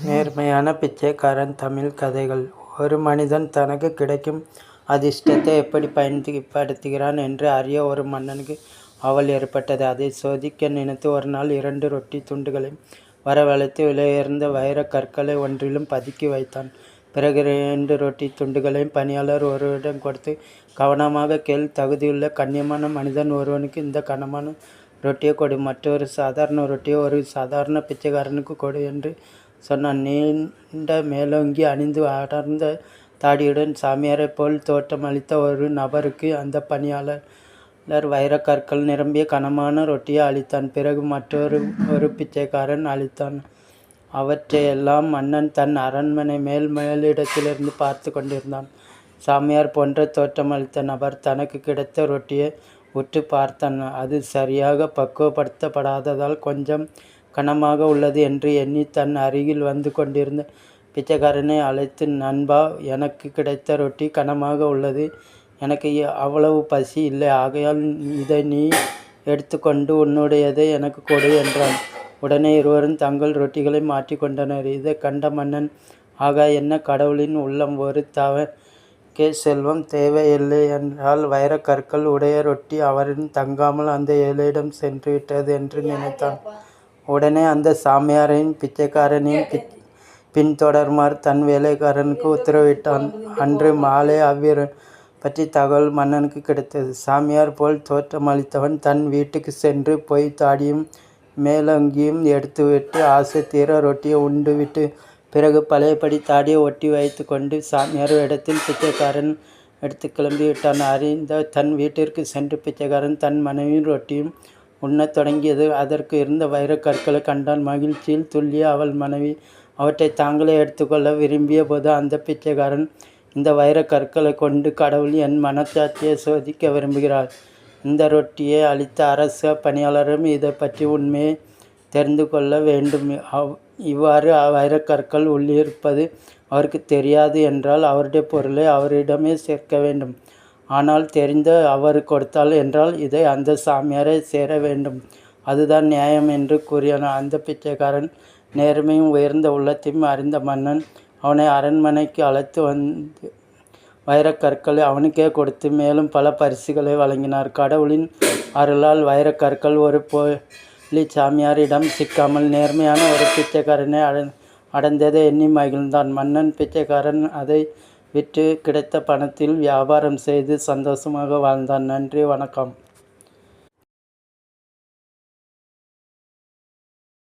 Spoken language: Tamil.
நேர்மையான பிச்சைக்காரன் தமிழ் கதைகள். ஒரு மனிதன் தனக்கு கிடைக்கும் அதிர்ஷ்டத்தை எப்படி பயன்படுத்துகிறான் என்று அறிய ஒரு மன்னனுக்கு ஆவல் ஏற்பட்டது. அதை சோதிக்க நினைத்து ஒரு நாள் 2 ரொட்டி துண்டுகளையும் வரவழைத்து விலையுயர்ந்த வைரக் கற்களை ஒன்றிலும் பதுக்கி வைத்தான். பிறகு 2 ரொட்டி துண்டுகளையும் பணியாளர் ஒருவரிடம் கொடுத்து, கவனமாக கேள், தகுதியுள்ள கண்ணியமான மனிதன் ஒருவனுக்கு இந்த கனமான ரொட்டியை கொடு, மற்றொரு சாதாரண ரொட்டியை ஒரு சாதாரண பிச்சைக்காரனுக்கு கொடு என்று சொன்னான். நீண்ட மேலோங்கி அணிந்து அடர்ந்த தாடியுடன் சாமியாரைப் போல் தோற்றமளித்த ஒரு நபருக்கு அந்த பணியாளர் வைரக்கற்கள் நிரம்பிய கனமான ரொட்டியை அளித்தான். பிறகு ஒரு பிச்சைக்காரன் அளித்தான். அவற்றையெல்லாம் மன்னன் தன் அரண்மனை மேலிடத்திலிருந்து பார்த்து கொண்டிருந்தான். சாமியார் போன்ற தோற்றமளித்த நபர் தனக்கு கிடைத்த ரொட்டியை உற்று பார்த்தான். அது சரியாக பக்குவப்படுத்தப்படாததால் கொஞ்சம் கனமாக உள்ளது என்று எண்ணி தன் அருகில் வந்து கொண்டிருந்த பிச்சைக்காரனை அழைத்து, நண்பா, எனக்கு கிடைத்த ரொட்டி கனமாக உள்ளது. எனக்கு அவ்வளவு பசி இல்லை. ஆகையால் இதை நீ எடுத்துக்கொண்டு உன்னுடையதை எனக்கு கொடு என்றான். உடனே இருவரும் தங்கள் ரொட்டிகளை மாற்றிக்கொண்டனர். இதை கண்ட மன்னன், ஆகா, என்ன கடவுளின் உள்ளம்! ஒரு தவக்கே செல்வம் தேவையில்லை என்றால் வைரக்கற்கள் உடைய ரொட்டி அவரிடம் தங்காமல் அந்த ஏழையிடம் சென்று விட்டது என்று நினைத்தான். உடனே அந்த சாமியாரையும் பிச்சைக்காரனையும் பின்தொடருமாறு தன் வேலைக்காரனுக்கு உத்தரவிட்டான். அன்று மாலை அவ்விரு பற்றி தகவல் மன்னனுக்கு கிடைத்தது. சாமியார் போல் தோற்றமளித்தவன் தன் வீட்டுக்கு சென்று பொய் தாடியும் மேலங்கியும் எடுத்துவிட்டு ஆசை தீர ரொட்டியை உண்டுவிட்டு பிறகு பழையபடி தாடியை ஒட்டி வைத்து கொண்டு சாமியார் இடத்தில் பிச்சைக்காரன் எடுத்து கிளம்பிவிட்டான். அறிந்த தன் வீட்டிற்கு சென்று பிச்சைக்காரன் தன் மனைவியும் ரொட்டியும் உண்ணத் தொடங்கியது. அதற்கு இருந்த வைரக்கற்களை கண்டான். மகிழ்ச்சியில் துள்ளிய அவள் மனைவி அவற்றை தாங்களே எடுத்துக்கொள்ள விரும்பிய போது அந்த பிச்சைக்காரன், இந்த வைரக்கற்களை கொண்டு கடவுள் என் மனச்சாட்சியை சோதிக்க விரும்புகிறார். இந்த ரொட்டியை அளித்த அரச பணியாளரும் இதை பற்றி உண்மையை தெரிந்து கொள்ள வேண்டும். இவ்வாறு வைரக்கற்கள் உள்ளிருப்பது அவருக்கு தெரியாது என்றால் அவருடைய பொருளை அவரிடமே சேர்க்க வேண்டும். ஆனால் தெரிந்து அவர் கொடுத்தால் என்றால் இதை அந்த சாமியாரை சேர வேண்டும். அதுதான் நியாயம் என்று கூறினான். அந்த பிச்சைக்காரன் நேர்மையும் உயர்ந்த உள்ளத்தையும் அறிந்த மன்னன் அவனை அரண்மனைக்கு அழைத்து வந்து வைரக்கற்களை அவனுக்கே கொடுத்து மேலும் பல பரிசுகளை வழங்கினார். கடவுளின் அருளால் வைரக்கற்கள் ஒரு போலி சாமியாரிடம் சிக்காமல் நேர்மையான ஒரு பிச்சைக்காரனை அடைந்ததை எண்ணி மகிழ்ந்தான். மன்னன் பிச்சைக்காரன் அதை விற்று கிடைத்த பணத்தில் வியாபாரம் செய்து சந்தோஷமாக வாழ்ந்தான். நன்றி, வணக்கம்.